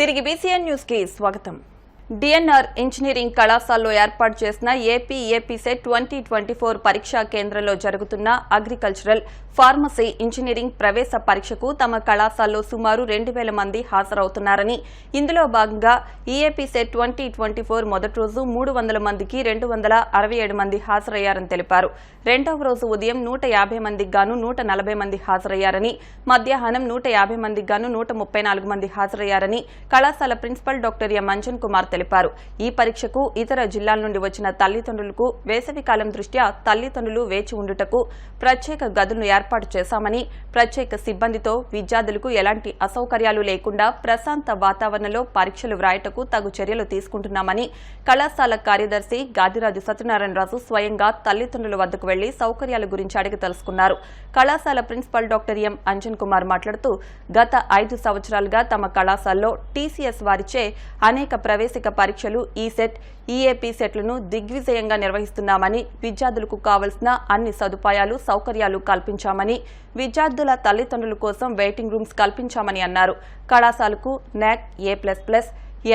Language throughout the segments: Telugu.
తిరిగి బీసీఎన్ న్యూస్ కి స్వాగతం. డిఎన్ఆర్ ఇంజనీరింగ్ కళాశాలలో ఏర్పాటు చేసిన ఏపీ సెట్ 2024 పరీక్షా కేంద్రంలో జరుగుతున్న అగ్రికల్చరల్, ఫార్మసీ, ఇంజనీరింగ్ ప్రవేశ పరీక్షకు తమ కళాశాలలో సుమారు 2000 మంది హాజరవుతున్నారని, ఇందులో భాగంగా ఏపీ సెట్ 2024 మొదటి రోజు 300 మందికి 267 మంది హాజరయ్యారని తెలిపారు. రెండవ రోజు ఉదయం 150 మందికి గాను 140 మంది హాజరయ్యారని, మధ్యాహ్నం 150 మందికి గాను 134 మంది హాజరయ్యారని కళాశాల principal doctor M Anjan Kumar తెలిపారు. ఈ పరీక్షకు ఇతర జిల్లాల నుండి వచ్చిన తల్లిదండ్రులకు వేసవికాలం దృష్ట్యా తల్లిదండ్రులు వేచి ఉండుటకు ప్రత్యేక గదులను ఏర్పాటు చేశామని, ప్రత్యేక సిబ్బందితో విద్యార్థులకు ఎలాంటి అసౌకర్యాలు లేకుండా ప్రశాంత వాతావరణంలో పరీక్షలు వ్రాయటకు తగు చర్యలు తీసుకుంటున్నామని కళాశాల కార్యదర్శి గాదిరాజు సత్యనారాయణరాజు స్వయంగా తల్లిదండ్రుల వద్దకు వెళ్లి సౌకర్యాల గురించి అడిగి తెలుసుకున్నారు. కళాశాల principal doctor M Anjan Kumar మాట్లాడుతూ, గత 5 సంవత్సరాలుగా తమ కళాశాలలో టీసీఎస్ వారిచే అనేక ప్రవేశిక పరీక్షలు, ఈ సెట్, ఈఏపీ సెట్లను దిగ్విజయంగా నిర్వహిస్తున్నామని, విద్యార్థులకు కావలసిన అన్ని సదుపాయాలు, సౌకర్యాలు కల్పించామని, విద్యార్థుల తల్లిదండ్రుల కోసం వెయిటింగ్ రూమ్స్ కల్పించామని అన్నారు. కళాశాలకు నాక్ A++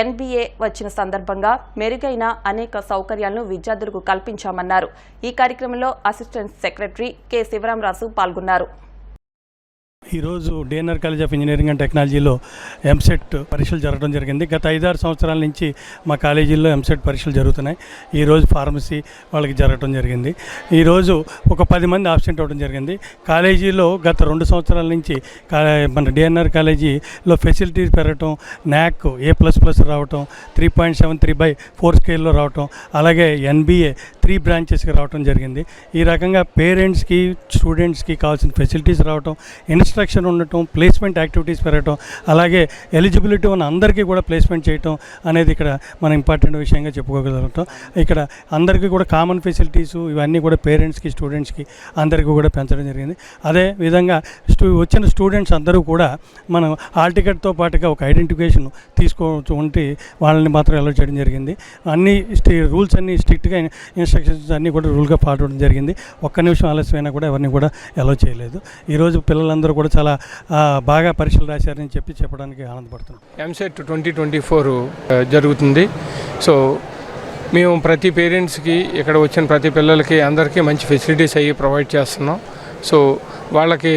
NBA వచ్చిన సందర్భంగా మెరుగైన అనేక సౌకర్యాలను విద్యార్థులకు కల్పించామన్నారు. ఈ కార్యక్రమంలో అసిస్టెంట్ సెక్రటరీ కె శివరామరాజు పాల్గొన్నారు. ఈరోజు DNR college of engineering and టెక్నాలజీలో ఎంసెట్ పరీక్షలు జరగడం జరిగింది. గత 5-6 సంవత్సరాల నుంచి మా కాలేజీల్లో ఎంసెట్ పరీక్షలు జరుగుతున్నాయి. ఈరోజు ఫార్మసీ వాళ్ళకి జరగడం జరిగింది. ఈరోజు ఒక 10 మంది ఆబ్సెంట్ అవ్వడం జరిగింది. కాలేజీలో గత 2 సంవత్సరాల నుంచి మన డిఎన్ఆర్ కాలేజీలో ఫెసిలిటీస్ పెరగటం, నాక్ A++ రావటం, 3.73/4 స్కేల్లో రావటం, అలాగే NBA 3 బ్రాంచెస్కి రావటం జరిగింది. ఈ రకంగా పేరెంట్స్కి, స్టూడెంట్స్కి కావాల్సిన ఫెసిలిటీస్ రావటం, ఇన్స్ట్రక్షన్ ఉండటం, ప్లేస్మెంట్ యాక్టివిటీస్ పెరగటం, అలాగే ఎలిజిబిలిటీ ఉన్న అందరికీ కూడా ప్లేస్మెంట్ చేయటం అనేది ఇక్కడ మన ఇంపార్టెంట్ విషయంగా చెప్పుకోగలుగుతాం. ఇక్కడ అందరికీ కూడా కామన్ ఫెసిలిటీస్ ఇవన్నీ కూడా పేరెంట్స్కి, స్టూడెంట్స్కి అందరికీ కూడా పెంచడం జరిగింది. అదే విధంగా వచ్చిన స్టూడెంట్స్ అందరూ కూడా మనం హాల్ టికెట్తో పాటుగా ఒక ఐడెంటిఫికేషన్ తీసుకోవచ్చు ఉంటే వాళ్ళని మాత్రం అలౌ చేయడం జరిగింది. అన్ని రూల్స్ అన్ని స్ట్రిక్ట్గా, ఇన్స్ట్రక్షన్స్ అన్నీ కూడా రూల్గా ఫాలో అవడం జరిగింది. ఒక్క నిమిషం ఆలస్యమైనా కూడా ఎవరిని కూడా అలౌ చేయలేదు. ఈరోజు పిల్లలందరూ కూడా చాలా బాగా పరీక్షలు రాశారని చెప్పడానికి ఆనందపడుతున్నాం. ఎంసెట్ 2024 జరుగుతుంది. సో మేము ప్రతి పేరెంట్స్కి, ఇక్కడ వచ్చిన ప్రతి పిల్లలకి అందరికీ మంచి ఫెసిలిటీస్ అయ్యి ప్రొవైడ్ చేస్తున్నాం. సో వాళ్ళకి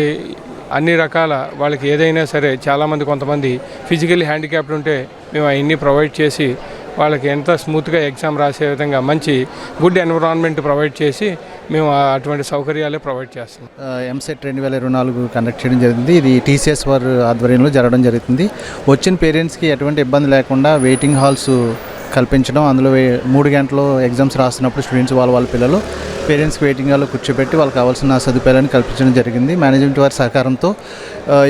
అన్ని రకాల, వాళ్ళకి ఏదైనా సరే, చాలామంది కొంతమంది ఫిజికల్లీ హ్యాండిక్యాప్డ్ ఉంటే మేము అవన్నీ ప్రొవైడ్ చేసి వాళ్ళకి ఎంత స్మూత్గా ఎగ్జామ్ రాసే విధంగా మంచి గుడ్ ఎన్విరాన్మెంట్ ప్రొవైడ్ చేసి మేము అటువంటి సౌకర్యాలే ప్రొవైడ్ చేస్తాం. ఎంసెట్ 2024 కండక్ట్ చేయడం జరిగింది. ఇది టీసీఎస్ వారి ఆధ్వర్యంలో జరగడం జరుగుతుంది. వచ్చిన పేరెంట్స్కి ఎటువంటి ఇబ్బంది లేకుండా వెయిటింగ్ హాల్స్ కల్పించడం, అందులో 3 గంటలు ఎగ్జామ్స్ రాస్తున్నప్పుడు స్టూడెంట్స్ వాళ్ళ పిల్లలు పేరెంట్స్కి వెయిటింగ్ హాల్లో కూర్చోబెట్టి వాళ్ళకి కావాల్సిన సదుపాయాలను కల్పించడం జరిగింది. మేనేజ్మెంట్ వారి సహకారంతో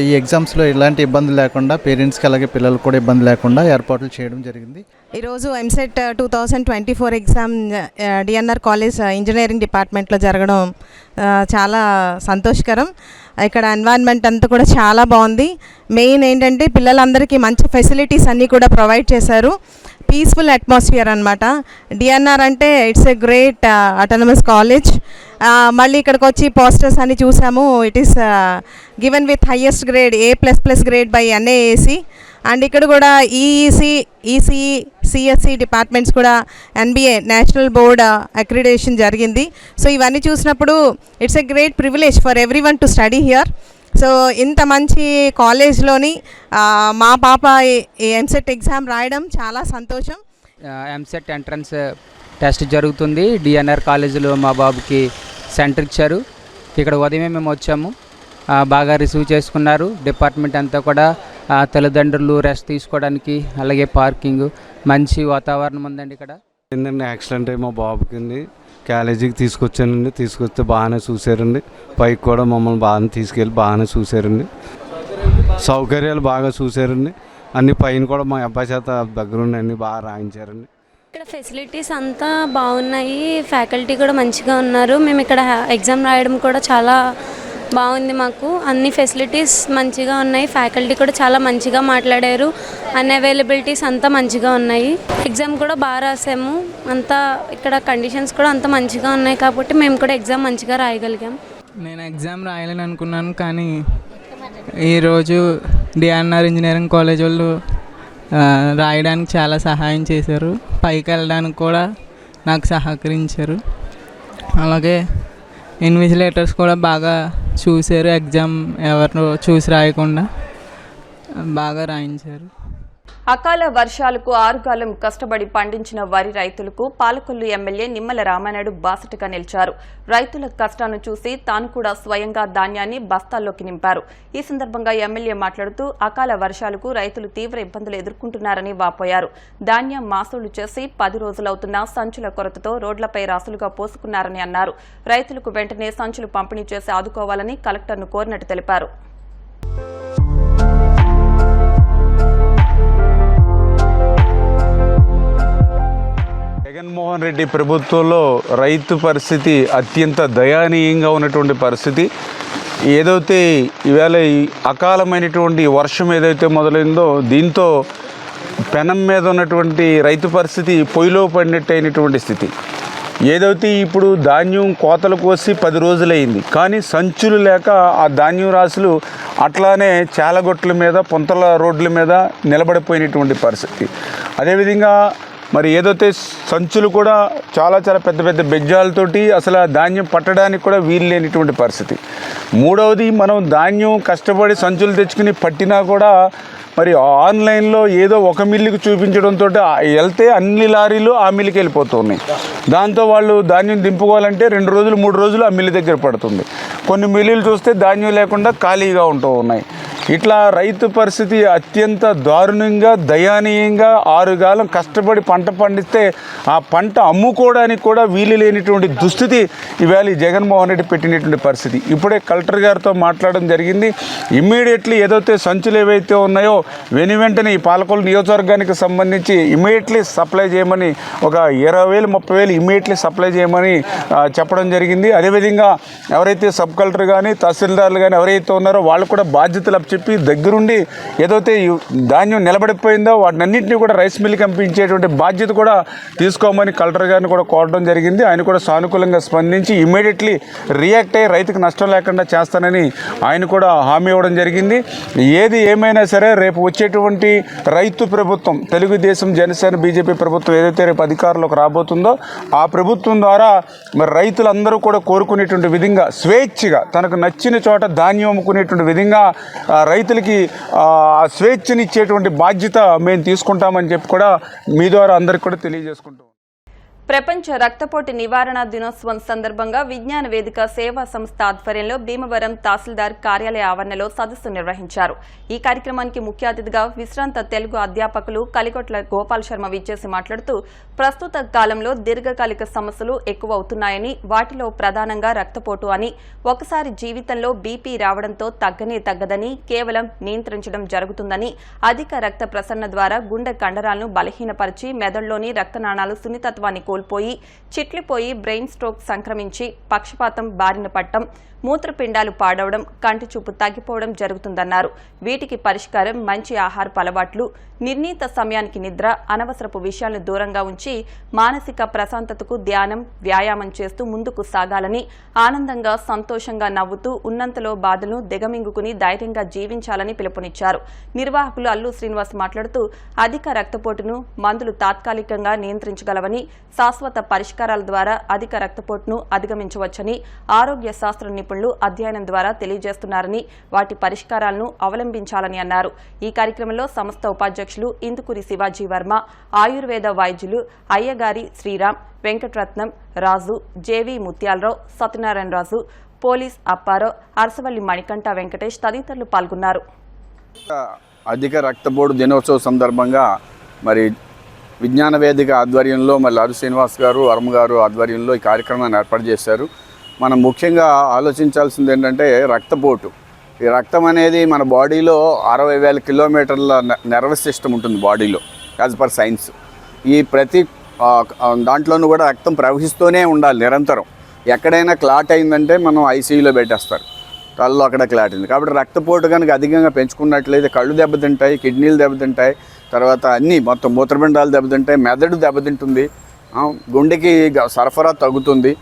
ఈ ఎగ్జామ్స్లో ఎలాంటి ఇబ్బంది లేకుండా, పేరెంట్స్కి అలాగే పిల్లలకు కూడా ఇబ్బంది లేకుండా ఏర్పాట్లు చేయడం జరిగింది. ఈరోజు EAMCET 2024 exam DNR college engineering డిపార్ట్మెంట్లో జరగడం చాలా సంతోషకరం. ఇక్కడ ఎన్వైర్న్మెంట్ అంతా కూడా చాలా బాగుంది. మెయిన్ ఏంటంటే పిల్లలందరికీ మంచి ఫెసిలిటీస్ అన్నీ కూడా ప్రొవైడ్ చేశారు. పీస్ఫుల్ అట్మాస్ఫియర్ అనమాట. డిఎన్ఆర్ అంటే it's a great autonomous college. మళ్ళీ ఇక్కడికి వచ్చి పోస్టర్స్ అన్ని చూసాము. It is given with highest grade A++ grade by NAAC. And ఇక్కడ కూడా ఈఈసీ, ఈసీఈ, సిఎస్సి డిపార్ట్మెంట్స్ కూడా NBA నేషనల్ బోర్డ్ అక్రిడేషన్ జరిగింది. సో ఇవన్నీ చూసినప్పుడు it's a great privilege for everyone to study here. So ఇంత మంచి కాలేజ్లోని మా పాప ఎంసెట్ ఎగ్జామ్ రాయడం చాలా సంతోషం. ఎంసెట్ ఎంట్రన్స్ టెస్ట్ జరుగుతుంది. డిఎన్ఆర్ కాలేజీలో మా బాబుకి సెంటర్ ఇచ్చారు. ఇక్కడ ఉదయమే మేము వచ్చాము, బాగా రిసీవ్ చేసుకున్నారు. డిపార్ట్మెంట్ అంతా కూడా తల్లిదండ్రులు రెస్ట్ తీసుకోవడానికి, అలాగే పార్కింగ్, మంచి వాతావరణం ఉందండి ఇక్కడ. ఏంటంటే యాక్సిడెంట్ అయ్యి మా బాబుకి కాలేజీకి తీసుకొచ్చానండి. తీసుకొస్తే బాగానే చూశారండి. పైకి కూడా మమ్మల్ని బాగానే తీసుకెళ్ళి బాగానే చూశారండి. సౌకర్యాలు బాగా చూశారండి. అన్ని పైన కూడా మా అబ్బాయి చేత దగ్గరుండి అన్నీ బాగా రాయించారండి. ఇక్కడ ఫెసిలిటీస్ అంతా బాగున్నాయి. ఫ్యాకల్టీ కూడా మంచిగా ఉన్నారు. మేము ఇక్కడ ఎగ్జామ్ రాయడం కూడా చాలా బాగుంది. మాకు అన్ని ఫెసిలిటీస్ మంచిగా ఉన్నాయి. ఫ్యాకల్టీ కూడా చాలా మంచిగా మాట్లాడారు. అన్ని అవైలబిలిటీస్ అంతా మంచిగా ఉన్నాయి. ఎగ్జామ్ కూడా బాగా రాసాము. అంతా ఇక్కడ కండిషన్స్ కూడా అంత మంచిగా ఉన్నాయి కాబట్టి మేము కూడా ఎగ్జామ్ మంచిగా రాయగలిగాం. నేను ఎగ్జామ్ రాయాలని అనుకున్నాను, కానీ ఈరోజు డిఎన్ఆర్ ఇంజనీరింగ్ కాలేజ్ వాళ్ళు రాయడానికి చాలా సహాయం చేశారు. పైకి వెళ్ళడానికి కూడా నాకు సహకరించారు. అలాగే ఇన్విజిలేటర్స్ కూడా బాగా చూశారు. ఎగ్జామ్ ఎవరినో చూసి రాయకుండా బాగా రాయించారు. అకాల వర్షాలకు ఆరుగాలం కష్టపడి పండించిన వరి రైతులకు పాలకొల్లు ఎమ్మెల్యే నిమ్మల రామానాయుడు బాసటగా నిలిచారు. రైతుల కష్టాన్ని చూసి తాను కూడా స్వయంగా ధాన్యాన్ని బస్తాల్లోకి నింపారు. ఈ సందర్భంగా ఎమ్మెల్యే మాట్లాడుతూ అకాల వర్షాలకు రైతులు తీవ్ర ఇబ్బందులు ఎదుర్కొంటున్నారని వాపోయారు. ధాన్యం మాసూలు చేసి 10 రోజులవుతున్నా సంచుల కొరతతో రోడ్లపై రాసులుగా పోసుకున్నారని అన్నారు. రైతులకు వెంటనే సంచులు పంపిణీ చేసి ఆదుకోవాలని కలెక్టర్ను కోరినట్టు తెలిపారు. జగన్మోహన్ రెడ్డి ప్రభుత్వంలో రైతు పరిస్థితి అత్యంత దయనీయంగా ఉన్నటువంటి పరిస్థితి. ఏదైతే ఈవేళ ఈ అకాలమైనటువంటి వర్షం ఏదైతే మొదలైందో దీంతో పెనం మీద ఉన్నటువంటి రైతు పరిస్థితి పొయ్యిలో పడినట్టు అయినటువంటి స్థితి. ఏదైతే ఇప్పుడు ధాన్యం కోతలు కోసి 10 రోజులైంది, కానీ సంచులు లేక ఆ ధాన్యం రాసులు అట్లానే చాలగొట్ల మీద పొంతల రోడ్ల మీద నిలబడిపోయినటువంటి పరిస్థితి. అదేవిధంగా మరి ఏదైతే సంచులు కూడా చాలా పెద్ద పెద్ద బెజ్జాలతోటి అసలు ఆ ధాన్యం పట్టడానికి కూడా వీలు లేనిటువంటి పరిస్థితి. మూడవది, మనం ధాన్యం కష్టపడి సంచులు తెచ్చుకుని పట్టినా కూడా మరి ఆన్లైన్లో ఏదో ఒక మిల్లుకి చూపించడంతో వెళ్తే అన్ని లారీలు ఆ మిల్లుకి వెళ్ళిపోతున్నాయి. దాంతో వాళ్ళు ధాన్యం దింపుకోవాలంటే 2 రోజులు 3 రోజులు ఆ మిల్లు దగ్గర పడుతుంది. కొన్ని మిల్లులు చూస్తే ధాన్యం లేకుండా ఖాళీగా ఉంటూ ఉన్నాయి. ఇట్లా రైతు పరిస్థితి అత్యంత దారుణంగా దయనీయంగా 6 కాలం కష్టపడి పంట పండిస్తే ఆ పంట అమ్ముకోవడానికి కూడా వీలు లేనిటువంటి దుస్థితి ఈవేళ జగన్మోహన్ రెడ్డి పెట్టినటువంటి పరిస్థితి. ఇప్పుడే కలెక్టర్ గారితో మాట్లాడడం జరిగింది. ఇమ్మీడియట్లీ ఏదైతే సంచులు ఏవైతే ఉన్నాయో వెంటనే ఈ పాలకొల్లు నియోజకవర్గానికి సంబంధించి ఇమ్మీడియట్లీ సప్లై చేయమని ఒక 20,000-30,000 ఇమ్మీడియట్లీ సప్లై చేయమని చెప్పడం జరిగింది. అదేవిధంగా ఎవరైతే సబ్ కలెక్టర్ కానీ తహసీల్దార్లు కానీ ఎవరైతే ఉన్నారో వాళ్ళు కూడా బాధ్యతలు చెప్పి దగ్గరుండి ఏదైతే ధాన్యం నిలబడిపోయిందో వాటినన్నింటినీ కూడా రైస్ మిల్కి పంపించేటువంటి బాధ్యత కూడా తీసుకోమని కలెక్టర్ గారిని కూడా కోరడం జరిగింది. ఆయన కూడా సానుకూలంగా స్పందించి ఇమ్మీడియట్లీ రియాక్ట్ అయ్యి రైతుకు నష్టం లేకుండా చేస్తానని ఆయన కూడా హామీ ఇవ్వడం జరిగింది. ఏది ఏమైనా సరే రేపు వచ్చేటువంటి రైతు ప్రభుత్వం తెలుగుదేశం జనసేన బీజేపీ ప్రభుత్వం ఏదైతే రేపు అధికారంలోకి రాబోతుందో ఆ ప్రభుత్వం ద్వారా మరి రైతులందరూ కూడా కోరుకునేటువంటి విధంగా స్వేచ్ఛగా తనకు నచ్చిన చోట ధాన్యం అమ్ముకునేటువంటి విధంగా రైతులకి స్వేచ్ఛనిచ్చేటువంటి బాధ్యత మేము తీసుకుంటామని చెప్పి కూడా మీ ద్వారా అందరికీ కూడా తెలియజేసుకుంటాం. ప్రపంచ రక్తపోటు నివారణ దినోత్సవం సందర్భంగా విజ్ఞాన వేదిక సేవా సంస్థ ఆధ్వర్యంలో భీమవరం తహసీల్దార్ కార్యాలయ ఆవరణలో సదస్సు నిర్వహించారు. ఈ కార్యక్రమానికి ముఖ్య అతిథిగా విశ్రాంత తెలుగు అధ్యాపకులు కలిగొట్ల గోపాల్ శర్మ విచ్చేసి మాట్లాడుతూ ప్రస్తుత కాలంలో దీర్ఘకాలిక సమస్యలు ఎక్కువ అవుతున్నాయని, వాటిలో ప్రధానంగా రక్తపోటు అని, ఒకసారి జీవితంలో బీపీ రావడంతో తగ్గదని, కేవలం నియంత్రించడం జరుగుతుందని, అధిక రక్త ప్రసరణ ద్వారా గుండె కండరాలను బలహీనపరిచి మెదడులోని రక్తనాళాలు సున్నితత్వాన్ని కోల్పోయి చిట్లిపోయి బ్రెయిన్ స్ట్రోక్ సంక్రమించి పక్షపాతం బారిన పడటం, మూత్రపిండాలు పాడవడం, కంటి చూపు తగ్గిపోవడం జరుగుతుందన్నారు. వీటికి పరిష్కారం మంచి ఆహారపు అలవాట్లు, నిర్ణీత సమయానికి నిద్ర, అనవసరపు విషయాలను దూరంగా ఉంచి మానసిక ప్రశాంతతకు ధ్యానం, వ్యాయామం చేస్తూ ముందుకు సాగాలని, ఆనందంగా సంతోషంగా నవ్వుతూ ఉన్నంతలో బాధలను దిగమింగుకుని ధైర్యంగా జీవించాలని పిలుపునిచ్చారు. నిర్వాహకులు అల్లు శ్రీనివాస్ మాట్లాడుతూ అధిక రక్తపోటును మందులు తాత్కాలికంగా నియంత్రించగలవని, శాశ్వత పరిష్కారాల ద్వారా అధిక రక్తపోటును అధిగమించవచ్చని ఆరోగ్య శాస్త్ర నిపుణులు అధ్యయనం ద్వారా తెలియజేస్తున్నారని, వాటి పరిష్కారాలను అవలంబించాలని అన్నారు. ఈ కార్యక్రమంలో సంస్థ ఉపాధ్యక్షులు ఇందుకూరి శివాజీ వర్మ, ఆయుర్వేద వైద్యులు అయ్యగారి శ్రీరామ్, వెంకటరత్నం, రాజు, జేవి ముత్యాలరావు, సత్యనారాయణ రాజు, పోలీస్ అప్పారావు, అరసవల్లి మణికంఠ వెంకటేష్ తదితరులు పాల్గొన్నారు. అధిక రక్తపోటు దినోత్సవం సందర్భంగా మరి విజ్ఞాన వేదిక ఆధ్వర్యంలో మరి లారు శ్రీనివాస్ గారు, వర్మ గారు ఆధ్వర్యంలో ఈ కార్యక్రమాన్ని ఏర్పాటు చేశారు. మనం ముఖ్యంగా ఆలోచించాల్సింది ఏంటంటే రక్తపోటు. ఈ రక్తం అనేది మన బాడీలో 60,000 కిలోమీటర్ల నర్వస్ సిస్టమ్ ఉంటుంది బాడీలో యాజ్ పర్ సైన్స్. ఈ ప్రతి దాంట్లోనూ కూడా రక్తం ప్రవహిస్తూనే ఉండాలి నిరంతరం. ఎక్కడైనా క్లాట్ అయిందంటే మనం ఐసీయూలో పెట్టేస్తారు, కళ్ళు అక్కడ క్లాట్ అయింది. కాబట్టి రక్తపోటు కనుక అధికంగా పెంచుకున్నట్లయితే కళ్ళు దెబ్బతింటాయి, కిడ్నీలు దెబ్బతింటాయి, తర్వాత అన్నీ మొత్తం మూత్రపిండాలు దెబ్బతింటాయి, మెదడు దెబ్బతింటుంది, గుండెకి సరఫరా తగ్గుతుంది,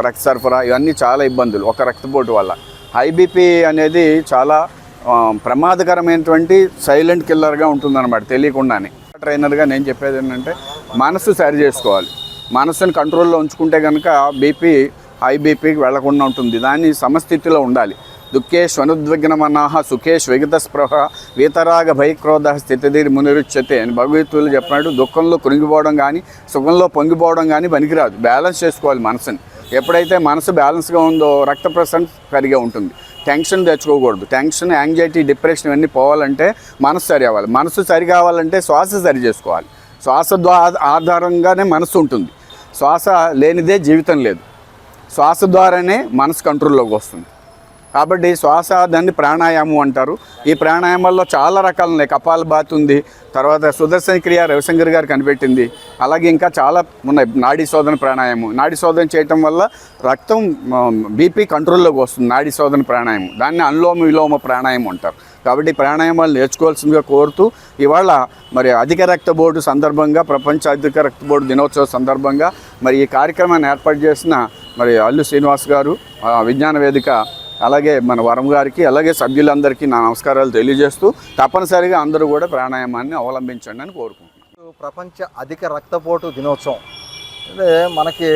రక్త సరఫరా, ఇవన్నీ చాలా ఇబ్బందులు ఒక రక్తపోటు వల్ల. హై బీపీ అనేది చాలా ప్రమాదకరమైనటువంటి సైలెంట్ కిల్లర్గా ఉంటుందన్నమాట తెలియకుండానే. ట్రైనర్గా నేను చెప్పేది ఏంటంటే మనసు సరి చేసుకోవాలి. మనసుని కంట్రోల్లో ఉంచుకుంటే కనుక హై బీపీకి వెళ్లకుండా ఉంటుంది. దాన్ని సమస్థితిలో ఉండాలి. దుఃఖేష్వనుద్విగ్నమనాహ సుఖేష్విగత స్పృహ వీతరాగ భయక్రోధ స్థితిధీర్ మునిరుచ్యతే అని భగవద్గీతలో చెప్పినట్టు దుఃఖంలో కృంగిపోవడం కానీ సుఖంలో పొంగిపోవడం కానీ పనికిరాదు. బ్యాలెన్స్ చేసుకోవాలి మనసుని. ఎప్పుడైతే మనసు బ్యాలెన్స్గా ఉందో రక్త ప్రసరణ సరిగా ఉంటుంది. టెన్షన్ తెచ్చుకోకూడదు. టెన్షన్, యాంగ్జైటీ, డిప్రెషన్ ఇవన్నీ పోవాలంటే మనసు సరి అవ్వాలి. మనసు సరి కావాలంటే శ్వాస సరి చేసుకోవాలి. శ్వాస ఆధారంగానే మనసు ఉంటుంది. శ్వాస లేనిదే జీవితం లేదు. శ్వాస ద్వారానే మనసు కంట్రోల్లోకి వస్తుంది. కాబట్టి శ్వాస దాన్ని ప్రాణాయామం అంటారు. ఈ ప్రాణాయామాల్లో చాలా రకాలు ఉన్నాయి. కపాలభాతి ఉంది, తర్వాత సుదర్శన క్రియ రవిశంకర్ గారు కనిపెట్టింది. అలాగే ఇంకా చాలా ఉన్నాయి. నాడీ శోధన ప్రాణాయామం. నాడీ శోధన చేయటం వల్ల రక్తం బీపీ కంట్రోల్లోకి వస్తుంది. నాడీ శోధన ప్రాణాయామం, దాన్ని అనులోమ విలోమ ప్రాణాయామం అంటారు. కాబట్టి ప్రాణాయామాలు నేర్చుకోవాల్సిందిగా కోరుతూ ఇవాళ మరి అధిక రక్తపోటు సందర్భంగా, ప్రపంచ అధిక రక్తపోటు దినోత్సవ సందర్భంగా మరి ఈ కార్యక్రమాన్ని ఏర్పాటు చేసిన మరి అల్లు శ్రీనివాస్ గారు, విజ్ఞాన వేదిక, అలాగే మన వరం గారికి, అలాగే సభ్యులందరికీ నా నమస్కారాలు తెలియజేస్తూ తప్పనిసరిగా అందరూ కూడా ప్రాణాయామాన్ని అవలంబించండి అని కోరుకుంటున్నాను. ప్రపంచ అధిక రక్తపోటు దినోత్సవం అంటే మనకి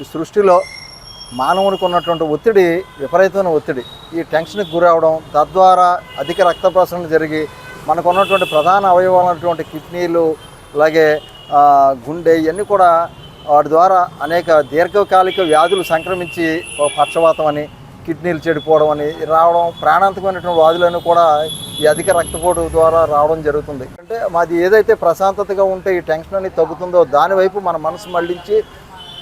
ఈ సృష్టిలో మానవునికి ఉన్నటువంటి ఒత్తిడి, విపరీతమైన ఒత్తిడి, ఈ టెన్షన్కి గురవడం, తద్వారా అధిక రక్త ప్రసరణ జరిగి మనకు ఉన్నటువంటి ప్రధాన అవయవాలైనటువంటి కిడ్నీలు, అలాగే గుండె, ఇవన్నీ కూడా వాటి ద్వారా అనేక దీర్ఘకాలిక వ్యాధులు సంక్రమించి పక్షవాతం అని, కిడ్నీలు చెడిపోవడం అని రావడం, ప్రాణాంతకమైనటువంటి వ్యాధులను కూడా ఈ అధిక రక్తపోటు ద్వారా రావడం జరుగుతుంది. అంటే మాది ఏదైతే ప్రశాంతతగా ఉంటే ఈ టెన్షన్ అనేది తగ్గుతుందో దానివైపు మన మనసు మళ్లించి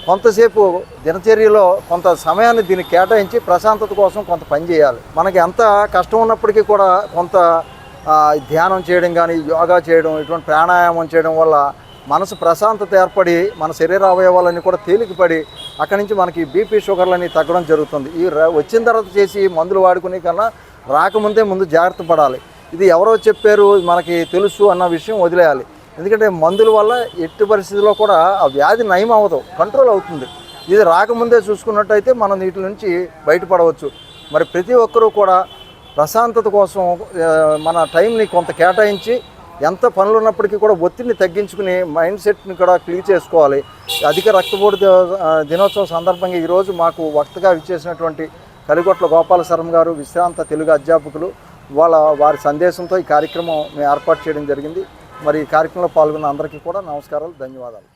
కొంతసేపు దినచర్యలో కొంత సమయాన్ని దీన్ని కేటాయించి ప్రశాంతత కోసం కొంత పని చేయాలి. మనకి ఎంత కష్టం ఉన్నప్పటికీ కూడా కొంత ధ్యానం చేయడం కానీ, యోగా చేయడం, ఇటువంటి ప్రాణాయామం చేయడం వల్ల మనసు ప్రశాంతత ఏర్పడి మన శరీర అవయవాలన్నీ కూడా తేలికపడి అక్కడి నుంచి మనకి బీపీ షుగర్లన్నీ తగ్గడం జరుగుతుంది. ఈ వచ్చిన తర్వాత చేసి మందులు వాడుకునే కన్నా రాకముందే ముందు జాగ్రత్త పడాలి. ఇది ఎవరో చెప్పారు మనకి తెలుసు అన్న విషయం వదిలేయాలి. ఎందుకంటే మందుల వల్ల ఎట్టి పరిస్థితుల్లో కూడా ఆ వ్యాధి నయం అవ్వదు, కంట్రోల్ అవుతుంది. ఇది రాకముందే చూసుకున్నట్టయితే మనం వీటి నుంచి బయటపడవచ్చు. మరి ప్రతి ఒక్కరూ కూడా ప్రశాంతత కోసం మన టైంని కొంత కేటాయించి ఎంత పనులు ఉన్నప్పటికీ కూడా ఒత్తిడిని తగ్గించుకుని మైండ్ సెట్ని కూడా క్లియర్ చేసుకోవాలి. అధిక రక్తపోటు దినోత్సవం సందర్భంగా ఈరోజు మాకు వక్తగా ఇచ్చేసినటువంటి కలిగొట్ల గోపాల శర్మ గారు, విశ్రాంత తెలుగు అధ్యాపకులు, వారి సందేశంతో ఈ కార్యక్రమం మేము ఏర్పాటు చేయడం జరిగింది. మరి ఈ కార్యక్రమంలో పాల్గొన్న అందరికీ కూడా నమస్కారాలు, ధన్యవాదాలు.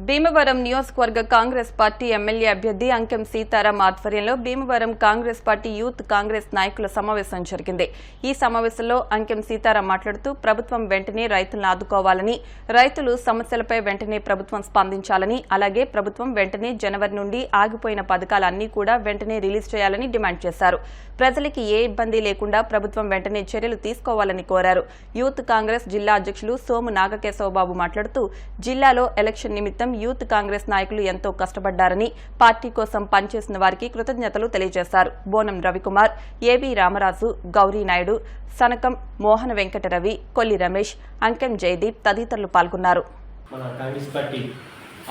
భీమవరం నియోజకవర్గ కాంగ్రెస్ పార్టీ ఎమ్మెల్యే అభ్యర్థి అంకెం సీతారాం ఆధ్వర్యంలో భీమవరం కాంగ్రెస్ పార్టీ యూత్ కాంగ్రెస్ నాయకుల సమావేశం జరిగింది. ఈ సమావేశంలో అంకెం సీతారాం మాట్లాడుతూ ప్రభుత్వం వెంటనే రైతులను ఆదుకోవాలని, రైతులు సమస్యలపై వెంటనే ప్రభుత్వం స్పందించాలని, అలాగే ప్రభుత్వం వెంటనే జనవరి నుండి ఆగిపోయిన పథకాలన్నీ కూడా వెంటనే రిలీజ్ చేయాలని డిమాండ్ చేశారు. ప్రజలకి ఏ ఇబ్బంది లేకుండా ప్రభుత్వం వెంటనే చర్యలు తీసుకోవాలని కోరారు. యూత్ కాంగ్రెస్ జిల్లా అధ్యక్షులు సోము నాగకేశవబాబు మాట్లాడుతూ జిల్లాలో ఎలక్షన్ నిమిత్తం యూత్ కాంగ్రెస్ నాయకులు ఎంతో కష్టపడ్డారని, పార్టీ కోసం పనిచేసిన వారికి కృతజ్ఞతలు తెలియజేశారు. బోనం రవికుమార్, ఏబీ రామరాజు, గౌరీ నాయుడు, సనకం మోహన వెంకటరవి, కొల్లి రమేష్, అంకెం జయదీప్ తదితరులు పాల్గొన్నారు. మన కాంగ్రెస్ పార్టీ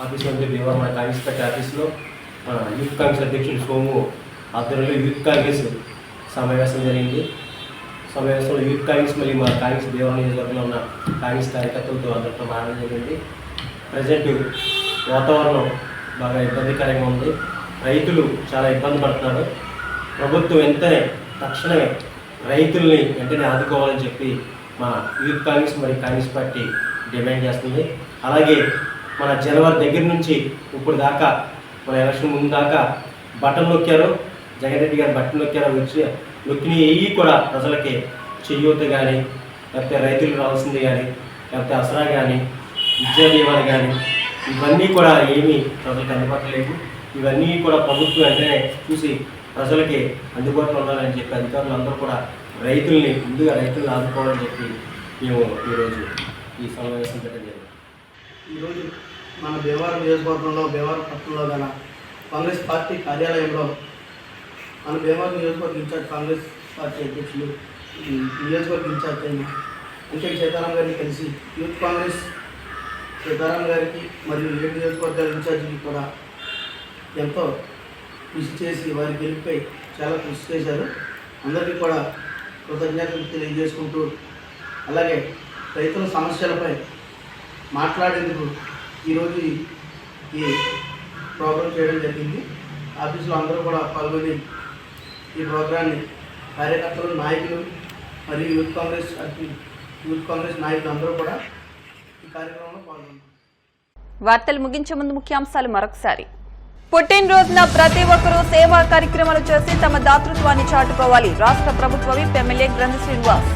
ఆఫీస్లో మన కాంగ్రెస్ పార్టీ ఆఫీస్లో యూత్ కాంగ్రెస్ అధ్యక్షుడు సోము ఆధ్వర్యంలో యూత్ కాంగ్రెస్ సమావేశం జరిగింది. సమావేశంలో యూత్ కాంగ్రెస్ మరియు మా కాంగ్రెస్ భీమవరం నియోజకవర్గంలో ఉన్న కాంగ్రెస్ కార్యకర్తలతో అందరితో మాట్లాడడం జరిగింది. ప్రజెంట్ వాతావరణం బాగా ఇబ్బందికరంగా ఉంది. రైతులు చాలా ఇబ్బంది పడుతున్నారు. ప్రభుత్వం వెంటనే తక్షణమే రైతుల్ని వెంటనే ఆదుకోవాలని చెప్పి మా యూత్ కాంగ్రెస్ మరియు కాంగ్రెస్ పార్టీ డిమాండ్ చేస్తుంది. అలాగే మన జనవరి దగ్గర నుంచి ఇప్పుడు దాకా మన ఎలక్షన్ ముందు దాకా బటన్ నొక్కారు, జగన్ రెడ్డి గారు బటన్ నొక్కారు, నొక్కిన ఏవి కూడా ప్రజలకి చెయ్యూత కానీ, లేకపోతే రైతులకు రావాల్సింది కానీ, లేకపోతే అసరా కానీ, విద్యా దీవెన కానీ, ఇవన్నీ కూడా ఏమీ ప్రజలకు అందుబాటులో లేవు. ఇవన్నీ కూడా ప్రభుత్వం వెంటనే చూసి ప్రజలకి అందుబాటులో ఉండాలని చెప్పి అధికారులు అందరూ కూడా ముందుగా రైతులను ఆదుకోవాలని చెప్పి మేము ఈరోజు ఈ సమావేశం పెట్టడం జరిగింది. ఈరోజు మన భీమవరం నియోజకవర్గంలో భీమవరం పట్టణంలో గల కాంగ్రెస్ పార్టీ కార్యాలయంలో మన భీమవరం నియోజకవర్గ ఇన్ఛార్జ్ కాంగ్రెస్ పార్టీ అధ్యక్షులు నియోజకవర్గ ఇన్ఛార్జ్ అయిన అంకెం సీతారాం గారిని కలిసి యూత్ కాంగ్రెస్ సీతారాం గారికి మరియు 7 నియోజకవర్గాల ఇన్ఛార్జీకి కూడా ఎంతో కృషి చేసి వారి గెలుపుపై చాలా కృషి చేశారు. అందరికీ కూడా కృతజ్ఞతలు తెలియజేసుకుంటూ, అలాగే రైతుల సమస్యలపై మాట్లాడేందుకు ఈరోజు ఈ ప్రోగ్రాం చేయడం జరిగింది. ఆఫీసులో అందరూ కూడా పాల్గొని ఈ ప్రోగ్రాన్ని కార్యకర్తలు, నాయకులు మరియు యూత్ కాంగ్రెస్ నాయకులు అందరూ కూడా ఈ కార్యక్రమంలో పాల్గొన్నారు. వార్తలు ముగించే ముందు ముఖ్యాంశాలు మరొకసారి. పుట్టినరోజున ప్రతి ఒక్కరూ సేవా కార్యక్రమాలు చేసి తమ దాతృత్వాన్ని చాటుకోవాలి. రాష్ట్ర ప్రభుత్వ విప్ ఎమ్మెల్యే గ్రంథి శ్రీనివాస్.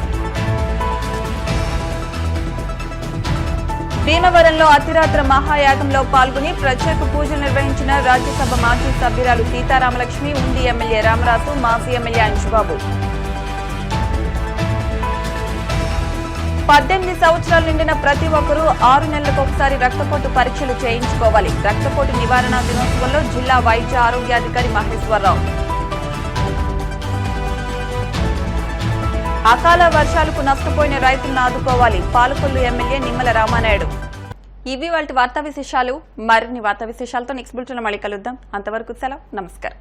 భీమవరంలో అతిరాత్ర మహాయాగంలో పాల్గొని ప్రత్యేక పూజలు నిర్వహించిన రాజ్యసభ మాజీ సభ్యురాలు సీతారామలక్ష్మి, ఉండి ఎమ్మెల్యే రామరాజు, మాజీ ఎమ్మెల్యే అంజుబాబు. 18 సంవత్సరాలు నిండిన ప్రతి ఒక్కరూ 6 నెలలకు ఒకసారి రక్తపోటు పరీక్షలు చేయించుకోవాలి. రక్తపోటు నివారణ దినోత్సవంలో జిల్లా వైద్య ఆరోగ్యాధికారి మహేశ్వరరావు. అకాల వర్షాలకు నష్టపోయిన రైతులను ఆదుకోవాలి. పాలకొల్లు ఎమ్మెల్యే నిమ్మల రామానాయుడు. ఇవి వాటి వార్తా విశేషాలు. మరిన్ని వార్తా విశేషాలతో నెక్స్ట్ బులెటిన్లో మళ్ళీ కలుద్దాం. అంతవరకు సెలవు. నమస్కారం.